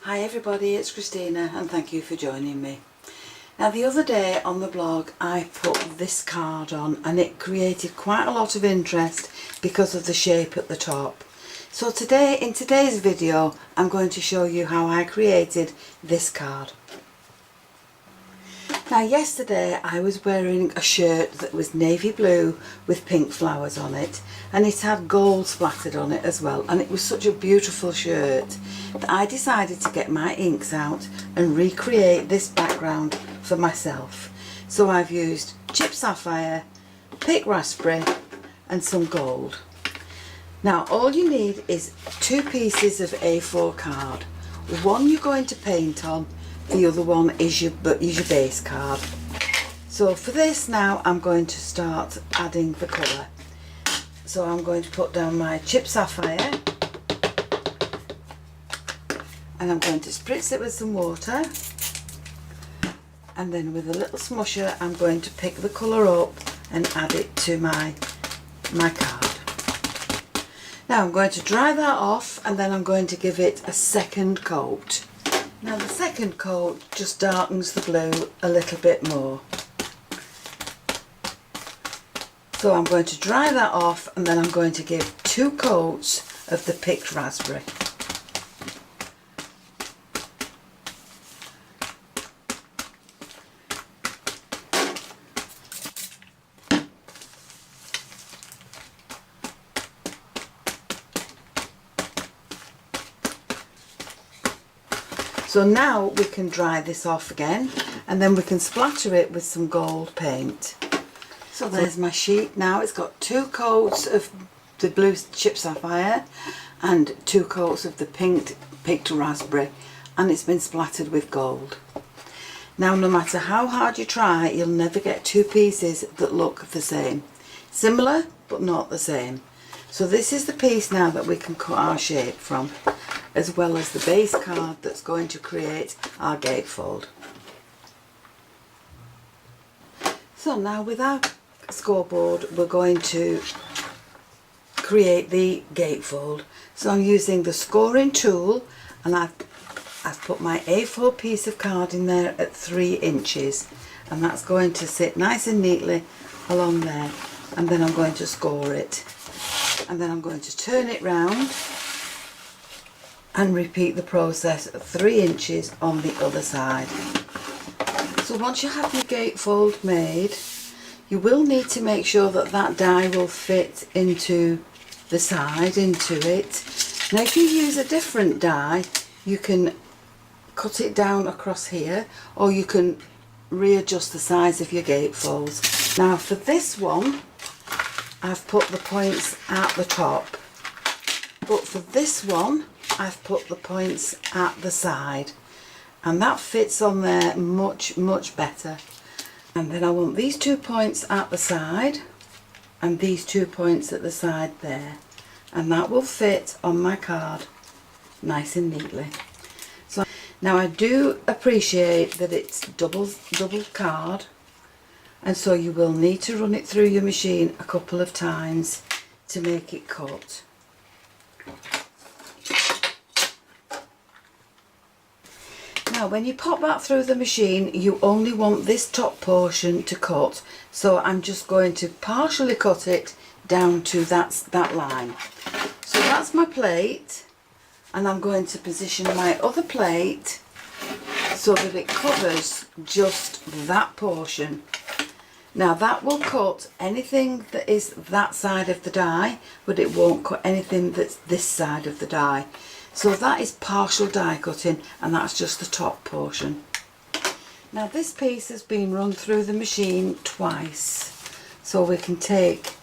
Hi everybody, it's Christina and thank you for joining me. Now the other day on the blog I put this card on and it created quite a lot of interest because of the shape at the top. So today, in today's video, I'm going to show you how I created this card. Now yesterday I was wearing a shirt that was navy blue with pink flowers on it, and it had gold splattered on it as well, and it was such a beautiful shirt that I decided to get my inks out and recreate this background for myself. So I've used chipped sapphire, picked raspberry and some gold. Now all you need is 2 pieces of A4 card. One you're going to paint on, the other one is your base card. So for this now I'm going to start adding the colour. So I'm going to put down my chipped sapphire and I'm going to spritz it with some water, and then with a little smusher I'm going to pick the colour up and add it to my card. Now I'm going to dry that off and then I'm going to give it a second coat. Now the second coat just darkens the blue a little bit more. So I'm going to dry that off and then I'm going to give 2 coats of the picked raspberry. So now we can dry this off again and then we can splatter it with some gold paint. So there's my sheet now. It's got 2 coats of the blue chipped sapphire and 2 coats of the picked raspberry, and it's been splattered with gold. Now no matter how hard you try, you'll never get 2 pieces that look the same. Similar but not the same. So this is the piece now that we can cut our shape from, as well as the base card that's going to create our gatefold. So now with our scoreboard we're going to create the gatefold. So I'm using the scoring tool and I've put my A4 piece of card in there at 3 inches, and that's going to sit nice and neatly along there, and then I'm going to score it, and then I'm going to turn it round and repeat the process at 3 inches on the other side. So once you have your gatefold made, you will need to make sure that that die will fit into the side, into it. Now if you use a different die, you can cut it down across here, or you can readjust the size of your gatefolds. Now for this one, I've put the points at the top, but for this one, I've put the points at the side, and that fits on there much better. And then I want these 2 points at the side and these 2 points at the side there, and that will fit on my card nice and neatly. So now I do appreciate that it's double card, and so you will need to run it through your machine a couple of times to make it cut. Now when you pop that through the machine, you only want this top portion to cut, so I'm just going to partially cut it down to that line. So that's my plate, and I'm going to position my other plate so that it covers just that portion. Now that will cut anything that is that side of the die, but it won't cut anything that's this side of the die. So that is partial die cutting, and that's just the top portion. Now this piece has been run through the machine twice, so we can take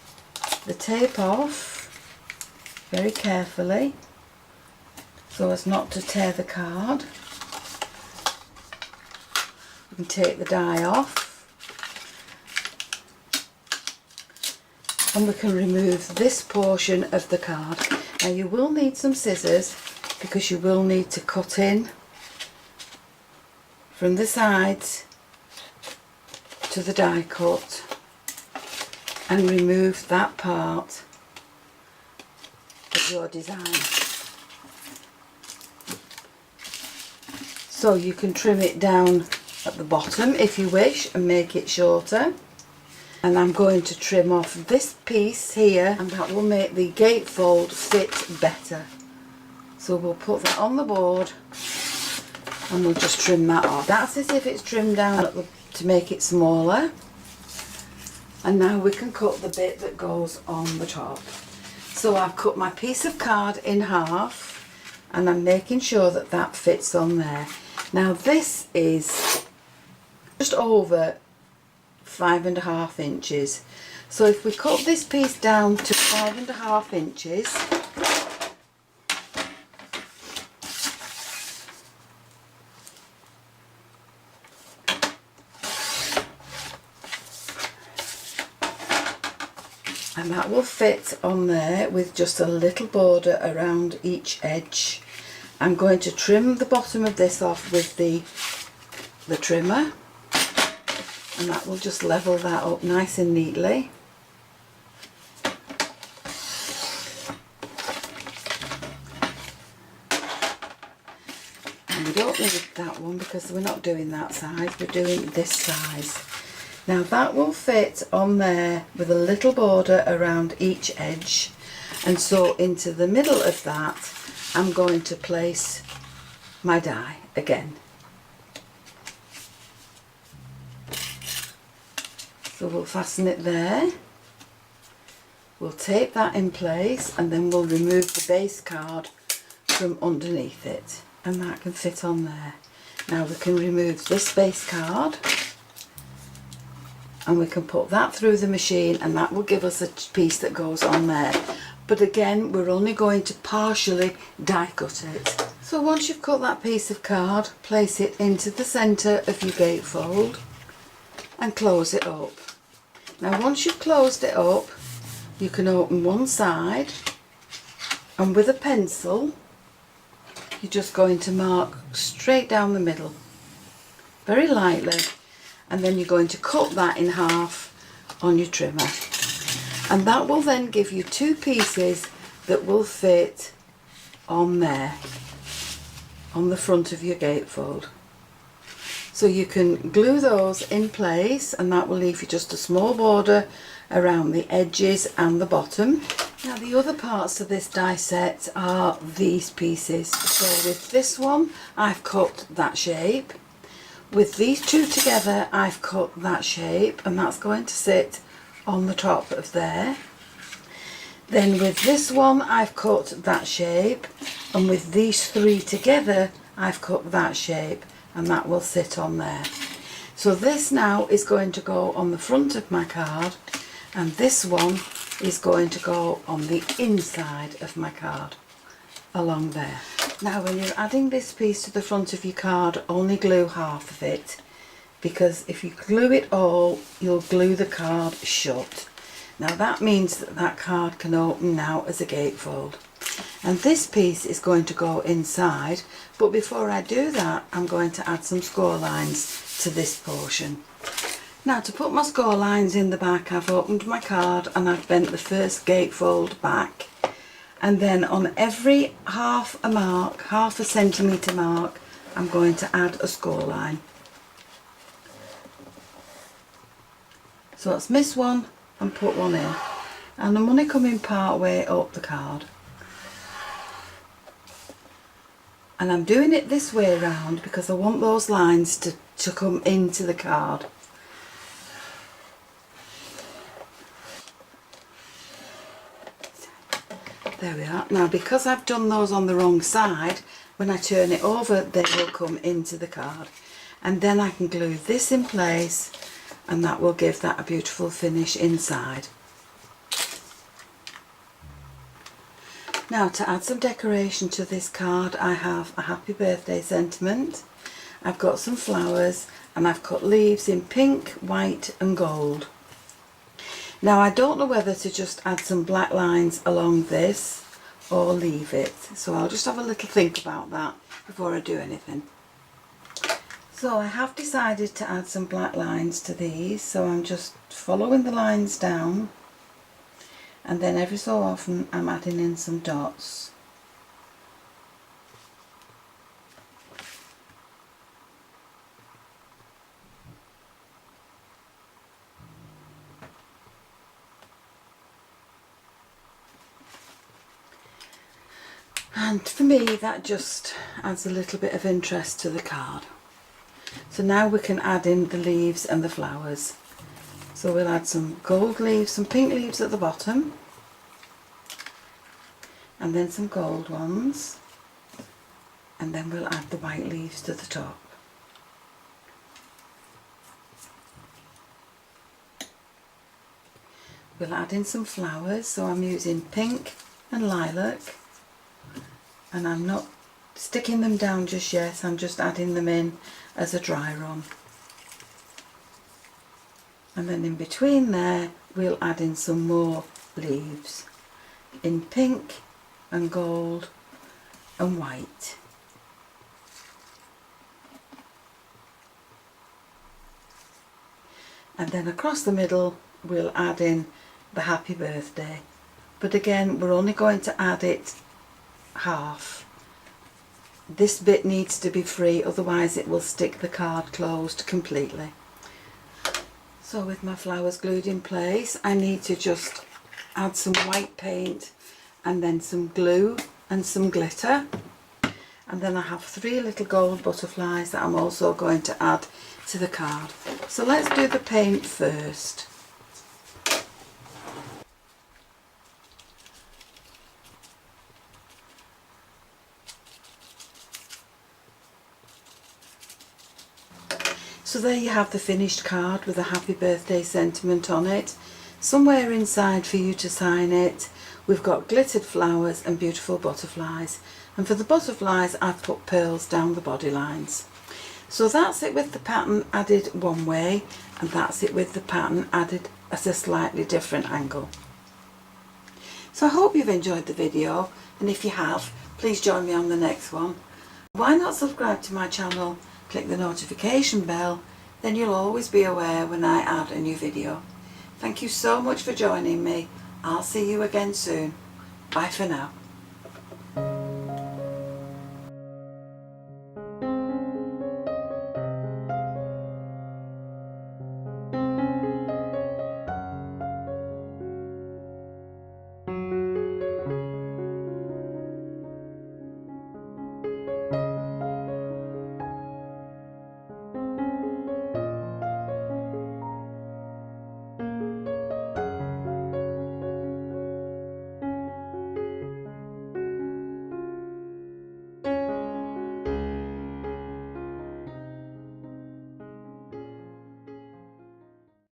the tape off very carefully so as not to tear the card. We can take the die off, and we can remove this portion of the card. Now you will need some scissors, because you will need to cut in from the sides to the die cut and remove that part of your design. So you can trim it down at the bottom if you wish and make it shorter. And I'm going to trim off this piece here, and that will make the gatefold fit better. So we'll put that on the board and we'll just trim that off. That's as if it's trimmed down to make it smaller. And now we can cut the bit that goes on the top. So I've cut my piece of card in half and I'm making sure that that fits on there. Now this is just over 5.5 inches. So if we cut this piece down to 5.5 inches, and that will fit on there with just a little border around each edge. I'm going to trim the bottom of this off with the trimmer, and that will just level that up nice and neatly. And we don't need that one because we're not doing that size, we're doing this size. Now that will fit on there with a little border around each edge, and so into the middle of that I'm going to place my die again. So we'll fasten it there, we'll tape that in place, and then we'll remove the base card from underneath it, and that can fit on there. Now we can remove this base card and we can put that through the machine, and that will give us a piece that goes on there. But again, we're only going to partially die cut it. So once you've cut that piece of card, place it into the centre of your gatefold and close it up. Now once you've closed it up, you can open one side, and with a pencil you're just going to mark straight down the middle, very lightly, and then you're going to cut that in half on your trimmer, and that will then give you two pieces that will fit on there on the front of your gatefold. So you can glue those in place, and that will leave you just a small border around the edges and the bottom. Now the other parts of this die set are these pieces. So with this one I've cut that shape. With these two together I've cut that shape, and that's going to sit on the top of there. Then with this one I've cut that shape, and with these three together I've cut that shape, and that will sit on there. So this now is going to go on the front of my card, and this one is going to go on the inside of my card along there. Now when you're adding this piece to the front of your card, only glue half of it, because if you glue it all you'll glue the card shut. Now that means that that card can open now as a gatefold, and this piece is going to go inside. But before I do that, I'm going to add some score lines to this portion. Now to put my score lines in the back, I've opened my card and I've bent the first gatefold back, and then on every half a centimetre mark, I'm going to add a score line. So let's miss one and put one in, and I'm only coming part way up the card. And I'm doing it this way around because I want those lines to come into the card. There we are. Now because I've done those on the wrong side, when I turn it over they will come into the card, and then I can glue this in place, and that will give that a beautiful finish inside. Now to add some decoration to this card, I have a happy birthday sentiment, I've got some flowers, and I've cut leaves in pink, white and gold. Now I don't know whether to just add some black lines along this or leave it, so I'll just have a little think about that before I do anything. So I have decided to add some black lines to these, so I'm just following the lines down, and then every so often I'm adding in some dots. And for me that just adds a little bit of interest to the card. So now we can add in the leaves and the flowers. So we'll add some gold leaves, some pink leaves at the bottom, and then some gold ones, and then we'll add the white leaves to the top. We'll add in some flowers, so I'm using pink and lilac, and I'm not sticking them down just yet, I'm just adding them in as a dry run. And then in between there we'll add in some more leaves in pink and gold and white. And then across the middle we'll add in the happy birthday, but again we're only going to add it half. This bit needs to be free, otherwise it will stick the card closed completely. So with my flowers glued in place, I need to just add some white paint and then some glue and some glitter, and then I have 3 little gold butterflies that I'm also going to add to the card. So let's do the paint first. So there you have the finished card with a happy birthday sentiment on it. Somewhere inside for you to sign it. We've got glittered flowers and beautiful butterflies. And for the butterflies I've put pearls down the body lines. So that's it with the pattern added one way, and that's it with the pattern added at a slightly different angle. So I hope you've enjoyed the video, and if you have, please join me on the next one. Why not subscribe to my channel? Click the notification bell, then you'll always be aware when I add a new video. Thank you so much for joining me. I'll see you again soon. Bye for now.